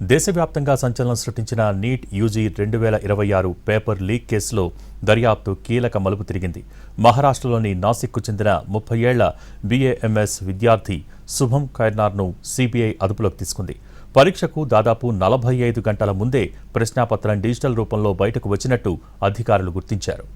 దేశవ్యాప్తంగా సంచలనం సృష్టించిన నీట్ యూజీ 2026 పేపర్ లీక్ కేసులో దర్యాప్తు కీలక మలుపు తిరిగింది. మహారాష్ట్రలోని నాసిక్కు చెందిన 30 ఏళ్ల BAMS విద్యార్థి శుభం ఖైర్నార్ను CBI అదుపులోకి తీసుకుంది. పరీక్షకు దాదాపు 45 గంటల ముందే ప్రశ్నాపత్రం డిజిటల్ రూపంలో బయటకు వచ్చినట్టు అధికారులు గుర్తించారు.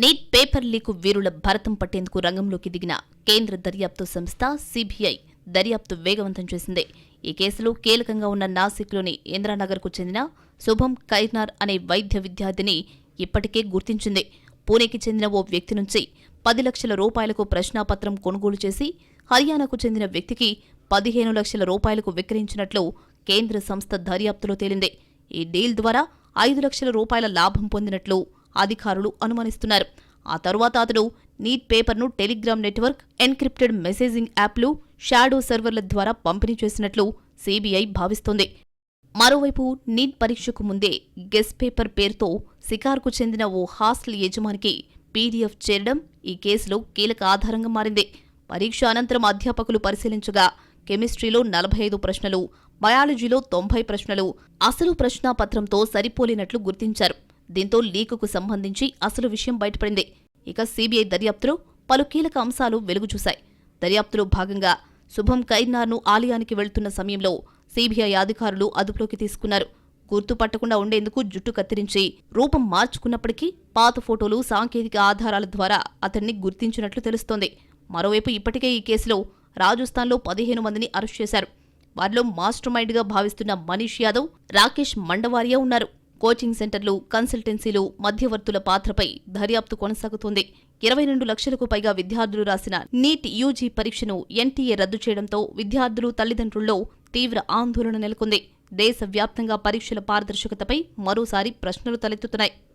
నీట్ పేపర్ లీకు వీరుల భరతం పట్టేందుకు రంగంలోకి దిగిన కేంద్ర దర్యాప్తు సంస్థ CBI దర్యాప్తు వేగవంతం చేసింది. ఈ కేసులో కీలకంగా ఉన్న నాసిక్లోని ఇంద్రానగర్కు చెందిన శుభం ఖైర్నార్ అనే వైద్య విద్యార్థిని ఇప్పటికే గుర్తించింది. పూణేకి చెందిన ఓ వ్యక్తి నుంచి 10 లక్షల రూపాయలకు ప్రశ్నాపత్రం కొనుగోలు చేసి హర్యానాకు చెందిన వ్యక్తికి 15 లక్షల రూపాయలకు విక్రయించినట్లు కేంద్ర సంస్థ దర్యాప్తులో తేలింది. ఈ డీల్ ద్వారా 5 లక్షల రూపాయల లాభం పొందినట్లు అధికారులు అనుమానిస్తున్నారు. ఆ తరువాత అతడు నీట్ పేపర్ను టెలిగ్రామ్ నెట్వర్క్, ఎన్క్రిప్టెడ్ మెసేజింగ్ యాప్లు, షాడో సర్వర్ల ద్వారా పంపిణీ చేసినట్లు CBI భావిస్తోంది. మరోవైపు నీట్ పరీక్షకు ముందే గెస్ పేపర్ పేరుతో సికార్కు చెందిన ఓ హాస్టల్ యజమానికి PDF చేరడం ఈ కేసులో కీలక ఆధారంగా మారింది. పరీక్ష అనంతరం అధ్యాపకులు పరిశీలించగా కెమిస్ట్రీలో 45 ప్రశ్నలు, బయాలజీలో 90 ప్రశ్నలు అసలు ప్రశ్నాపత్రంతో సరిపోలినట్లు గుర్తించారు. దీంతో లీకుకు సంబంధించి అసలు విషయం బయటపడింది. ఇక CBI దర్యాప్తులో పలు కీలక అంశాలు వెలుగుచూశాయి. దర్యాప్తులో భాగంగా శుభం ఖైర్నార్ను ఆలయానికి వెళ్తున్న సమయంలో CBI అధికారులు అదుపులోకి తీసుకున్నారు. గుర్తుపట్టకుండా ఉండేందుకు జుట్టు కత్తిరించి రూపం మార్చుకున్నప్పటికీ పాత ఫోటోలు, సాంకేతిక ఆధారాల ద్వారా అతన్ని గుర్తించినట్లు తెలుస్తోంది. మరోవైపు ఇప్పటికే ఈ కేసులో రాజస్థాన్లో 15 మందిని అరెస్ట్ చేశారు. వారిలో మాస్టర్ మైండ్గా భావిస్తున్న మనీష్ యాదవ్, రాకేష్ మండవారియా ఉన్నారు. కోచింగ్ సెంటర్లు, కన్సల్టెన్సీలు, మధ్యవర్తుల పాత్రపై దర్యాప్తు కొనసాగుతోంది. 22 లక్షలకు పైగా విద్యార్థులు రాసిన నీట్ యూజీ పరీక్షను NTA రద్దు చేయడంతో విద్యార్థులు, తల్లిదండ్రుల్లో తీవ్ర ఆందోళన నెలకొంది. దేశవ్యాప్తంగా పరీక్షల పారదర్శకతపై మరోసారి ప్రశ్నలు తలెత్తుతున్నాయి.